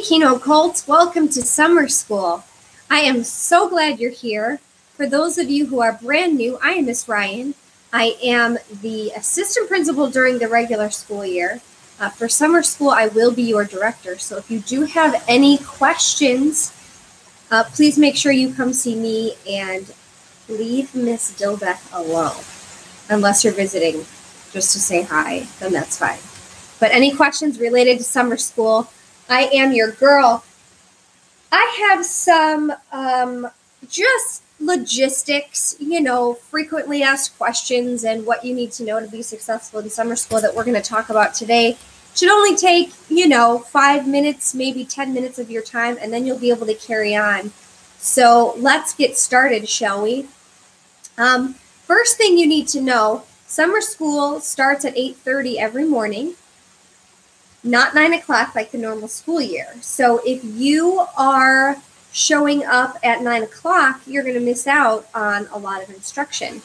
Keynote Colts, welcome to summer school. I am so glad you're here. For those of you who are brand new, I am Miss Ryan. I am the assistant principal during the regular school year. For summer school, I will be your director. So if you do have any questions, please make sure you come see me and leave Miss Dilbeck alone. Unless you're visiting just to say hi, then that's fine. But any questions related to summer school, I am your girl. I have some just logistics, frequently asked questions and what you need to know to be successful in summer school that we're going to talk about today. It should only take, 5 minutes, maybe 10 minutes of your time, and then you'll be able to carry on. So let's get started, shall we? First thing you need to know, summer school starts at 8:30 every morning. Not 9 o'clock like the normal school year. So if you are showing up at 9 o'clock, you're going to miss out on a lot of instruction.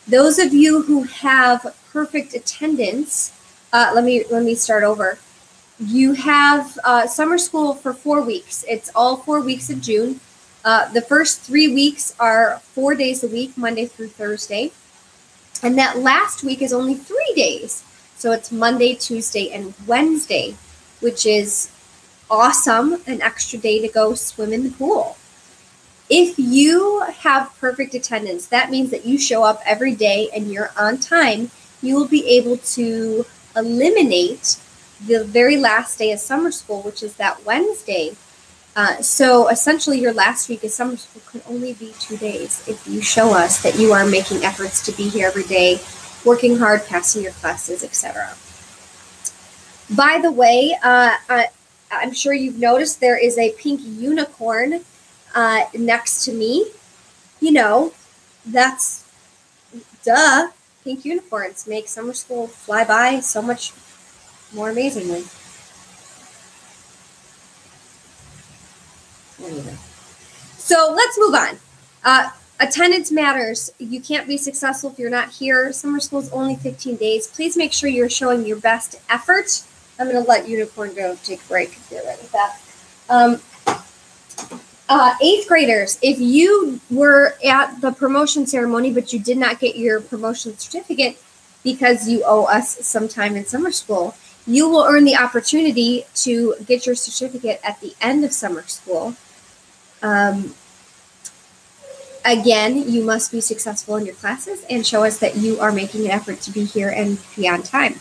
Those of you who have perfect attendance, let me start over. You have summer school for 4 weeks. It's all 4 weeks of June. The first 3 weeks are 4 days a week, Monday through Thursday. And that last week is only 3 days. So it's Monday, Tuesday, and Wednesday, which is awesome, an extra day to go swim in the pool. If you have perfect attendance, that means that you show up every day and you're on time. You will be able to eliminate the very last day of summer school, which is that Wednesday. So essentially your last week of summer school could only be 2 days if you show us that you are making efforts to be here every day, working hard, passing your classes, etc. By the way, I'm sure you've noticed there is a pink unicorn next to me. That's duh. Pink unicorns make summer school fly by so much more amazingly. Anyway. So let's move on. Attendance matters. You can't be successful if you're not here. Summer school is only 15 days. Please make sure you're showing your best effort. I'm going to let Unicorn go take a break if you're ready with that. 8th graders, if you were at the promotion ceremony but you did not get your promotion certificate because you owe us some time in summer school, you will earn the opportunity to get your certificate at the end of summer school. Again, you must be successful in your classes and show us that you are making an effort to be here and be on time.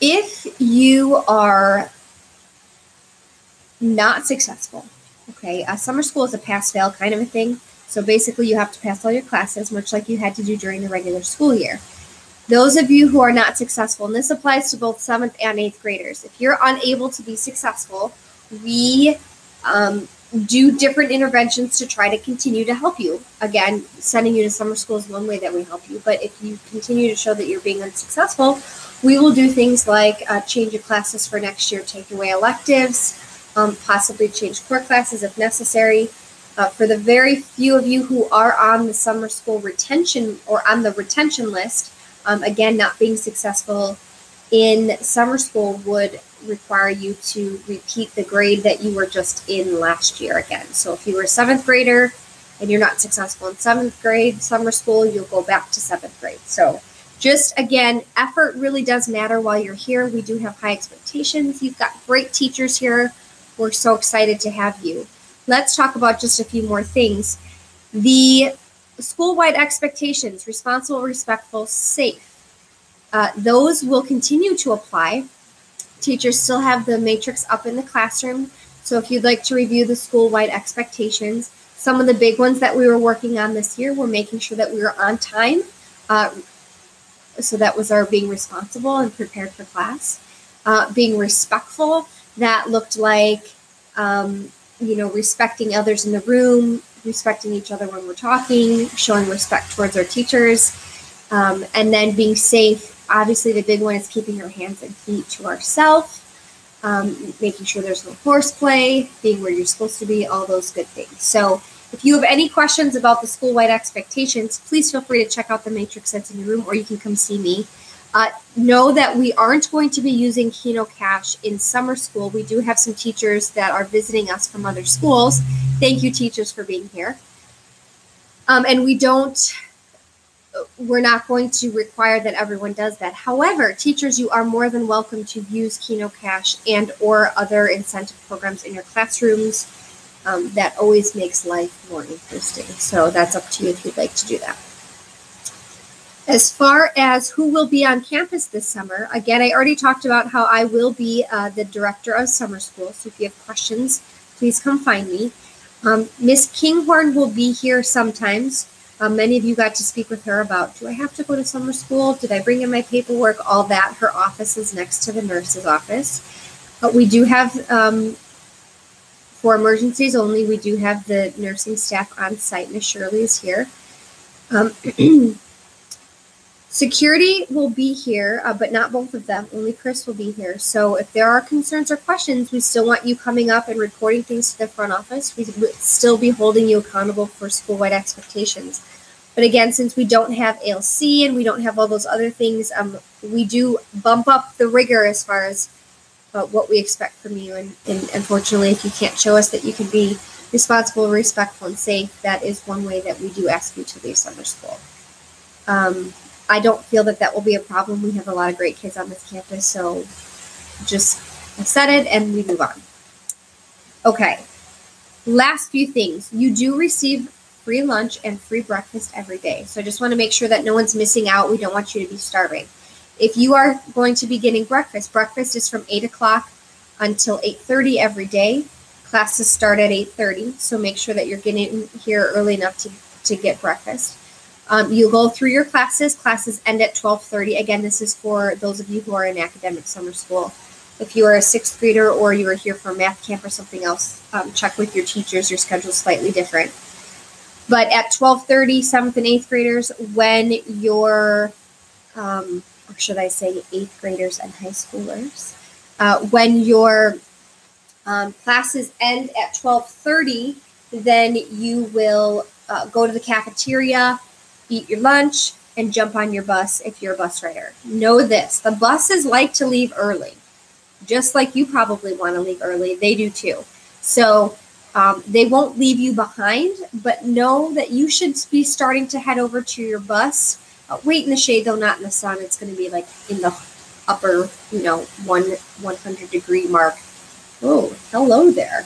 If you are not successful, summer school is a pass-fail kind of a thing. So basically you have to pass all your classes, much like you had to do during the regular school year. Those of you who are not successful, and this applies to both 7th and 8th graders, if you're unable to be successful, we do different interventions to try to continue to help you. Again, sending you to summer school is one way that we help you, but if you continue to show that you're being unsuccessful, we will do things like change your classes for next year, take away electives, possibly change core classes if necessary. For the very few of you who are on the summer school retention or on the retention list, again, not being successful in summer school would require you to repeat the grade that you were just in last year again. So if you were a 7th grader and you're not successful in 7th grade summer school, you'll go back to 7th grade. So just again, effort really does matter while you're here. We do have high expectations. You've got great teachers here. We're so excited to have you. Let's talk about just a few more things. The school-wide expectations, responsible, respectful, safe. Those will continue to apply. Teachers still have the matrix up in the classroom. So if you'd like to review the school-wide expectations, some of the big ones that we were working on this year were making sure that we were on time. So that was our being responsible and prepared for class. Being respectful, that looked like, respecting others in the room, respecting each other when we're talking, showing respect towards our teachers, and then being safe. Obviously, the big one is keeping our hands and feet to ourselves, making sure there's no horseplay, being where you're supposed to be, all those good things. So if you have any questions about the school-wide expectations, please feel free to check out the matrix that's in your room, or you can come see me. Know that we aren't going to be using Keno Cash in summer school. We do have some teachers that are visiting us from other schools. Thank you, teachers, for being here. And we're not going to require that everyone does that. However, teachers, you are more than welcome to use Keno Cash and or other incentive programs in your classrooms. That always makes life more interesting. So that's up to you if you'd like to do that. As far as who will be on campus this summer, again, I already talked about how I will be the director of summer school. So if you have questions, please come find me. Miss Kinghorn will be here sometimes. Many of you got to speak with her about, do I have to go to summer school? Did I bring in my paperwork? All that. Her office is next to the nurse's office. But we do have, for emergencies only, we do have the nursing staff on site. Miss Shirley is here. Security will be here, but not both of them. Only Chris will be here. So if there are concerns or questions, we still want you coming up and reporting things to the front office. We would still be holding you accountable for school-wide expectations. But again, since we don't have ALC and we don't have all those other things, we do bump up the rigor as far as what we expect from you. And unfortunately, if you can't show us that you can be responsible, respectful, and safe, that is one way that we do ask you to leave summer school. I don't feel that will be a problem. We have a lot of great kids on this campus, so just I said it and we move on. Okay, last few things. You do receive free lunch and free breakfast every day. So I just want to make sure that no one's missing out. We don't want you to be starving. If you are going to be getting breakfast is from 8 o'clock until 8:30 every day. Classes start at 8:30, so make sure that you're getting here early enough to get breakfast. You go through your classes. Classes end at 12:30. Again, this is for those of you who are in academic summer school. If you are a sixth grader or you are here for math camp or something else, check with your teachers. Your schedule is slightly different. But at 12:30, 7th and 8th graders, when your, or should I say 8th graders and high schoolers, when your classes end at 12:30, then you will go to the cafeteria, eat your lunch, and jump on your bus if you're a bus rider. Know this, the buses like to leave early. Just like you probably want to leave early, they do too. So they won't leave you behind, but know that you should be starting to head over to your bus. Wait in the shade, though, not in the sun. It's going to be like in the upper, 100 degree mark. Oh, hello there.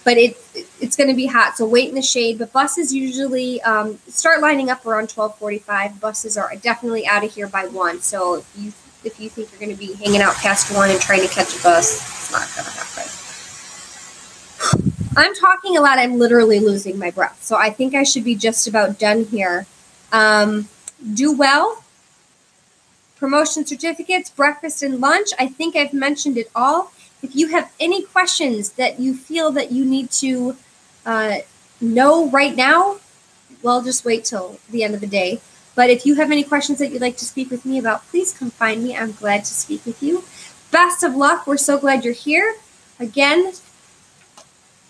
But it's going to be hot, so wait in the shade. But buses usually start lining up around 12:45. Buses are definitely out of here by 1. So if you think you're going to be hanging out past 1 and trying to catch a bus, it's not going to happen. I'm talking a lot. I'm literally losing my breath. So I think I should be just about done here. Do well. Promotion certificates, breakfast and lunch. I think I've mentioned it all. If you have any questions that you feel that you need to know right now, well, just wait till the end of the day. But if you have any questions that you'd like to speak with me about, please come find me. I'm glad to speak with you. Best of luck. We're so glad you're here. Again,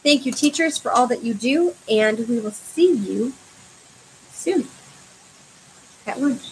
thank you, teachers, for all that you do, and we will see you soon at lunch.